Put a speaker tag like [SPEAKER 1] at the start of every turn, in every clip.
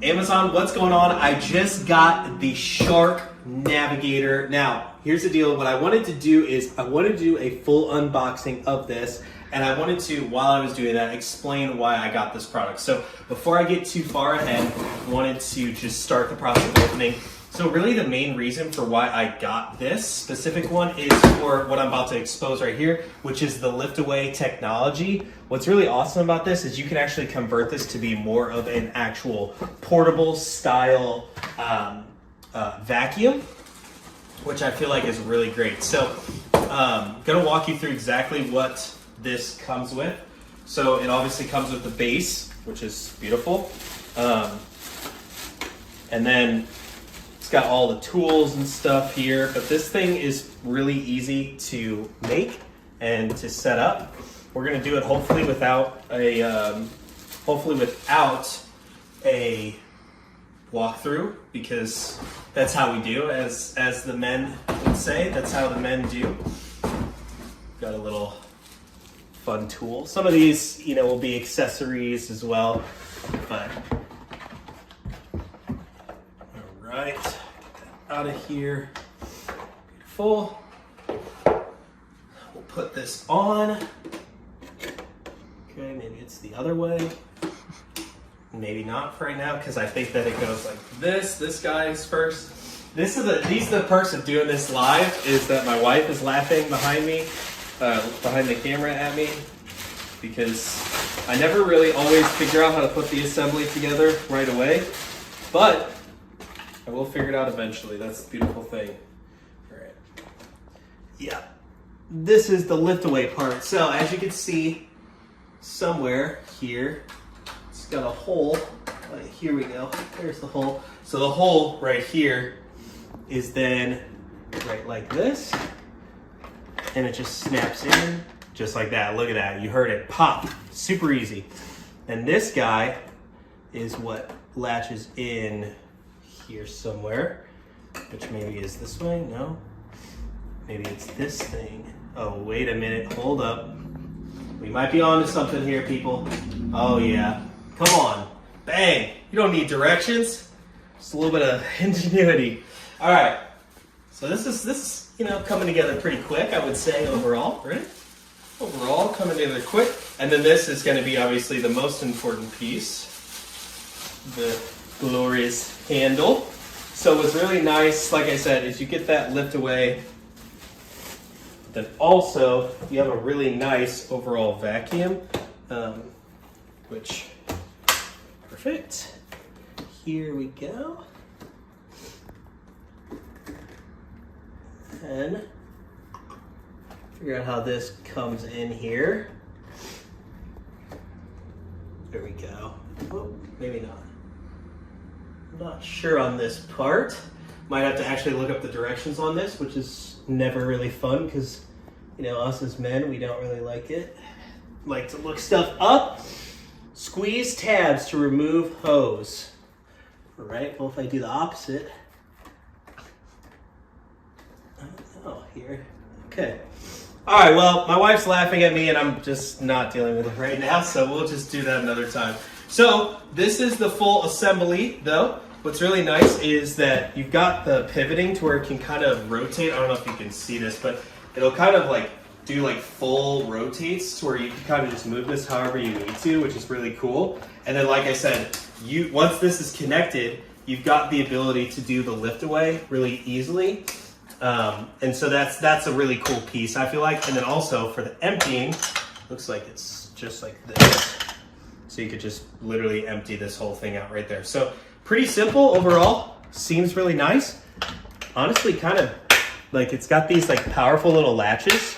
[SPEAKER 1] Amazon, what's going on? I just got the Shark Navigator. Now, here's the deal. What I wanted to do is I wanted to do a full unboxing of this, and I wanted to, while I was doing that, explain why I got this product. So before I get too far ahead, I wanted to just start the process of opening. So really the main reason for why I got this specific one is for what I'm about to expose right here, which is the lift away technology. What's really awesome about this is you can actually convert this to be more of an actual portable style vacuum, which I feel like is really great. So I'm gonna walk you through exactly what this comes with. So it obviously comes with the base, which is beautiful. And then it's got all the tools and stuff here, but this thing is really easy to make and to set up. We're gonna do it hopefully without a walkthrough, because that's how we do, as the men would say. That's how the men do. Got a little fun tool. Some of these, will be accessories as well, but. Right, get that out of here. Beautiful. We'll put this on. Okay, maybe it's the other way. Maybe not for right now, because I think that it goes like this. This guy is first. He's the person doing this live, is that my wife is laughing behind me, behind the camera at me, because I never really always figure out how to put the assembly together right away, but I will figure it out eventually. That's the beautiful thing. All right. Yeah. This is the lift away part. So as you can see, somewhere here, it's got a hole. Here we go. There's the hole. So the hole right here is then right like this. And it just snaps in just like that. Look at that. You heard it pop. Super easy. And this guy is what latches in here somewhere, which maybe is this way. No, maybe it's this thing. Oh, wait a minute, hold up, we might be on to something here, people. Oh yeah, come on, bang. You don't need directions, just a little bit of ingenuity. All right, so this is coming together pretty quick, I would say, overall. Right, overall coming together quick. And then this is going to be obviously the most important piece, the glorious handle. So what's really nice, like I said, is you get that lift away, then also you have a really nice overall vacuum, which, perfect. Here we go. And figure out how this comes in here. There we go. Oh, maybe not. Not sure on this part. Might have to actually look up the directions on this, which is never really fun, because us as men, we don't really like it. Like to look stuff up. Squeeze tabs to remove hose. All right, well, if I do the opposite, I don't know here. Okay. All right, well, my wife's laughing at me and I'm just not dealing with it right now, so we'll just do that another time. So this is the full assembly, though. What's really nice is that you've got the pivoting to where it can kind of rotate. I don't know if you can see this, but it'll kind of like do like full rotates to where you can kind of just move this however you need to, which is really cool. And then, like I said, once this is connected, you've got the ability to do the lift away really easily. And so that's a really cool piece, I feel like. And then also for the emptying, looks like it's just like this. So you could just literally empty this whole thing out right there. So pretty simple overall. Seems really nice. Honestly, kind of like it's got these like powerful little latches.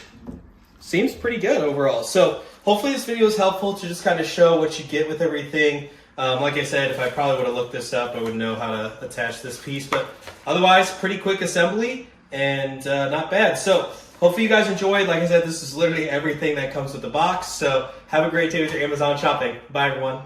[SPEAKER 1] Seems pretty good overall. So hopefully this video is helpful to just kind of show what you get with everything. Like I said, if I probably would have looked this up, I would know how to attach this piece. But otherwise, pretty quick assembly and not bad. So hopefully you guys enjoyed. Like I said, this is literally everything that comes with the box. So have a great day with your Amazon shopping. Bye, everyone.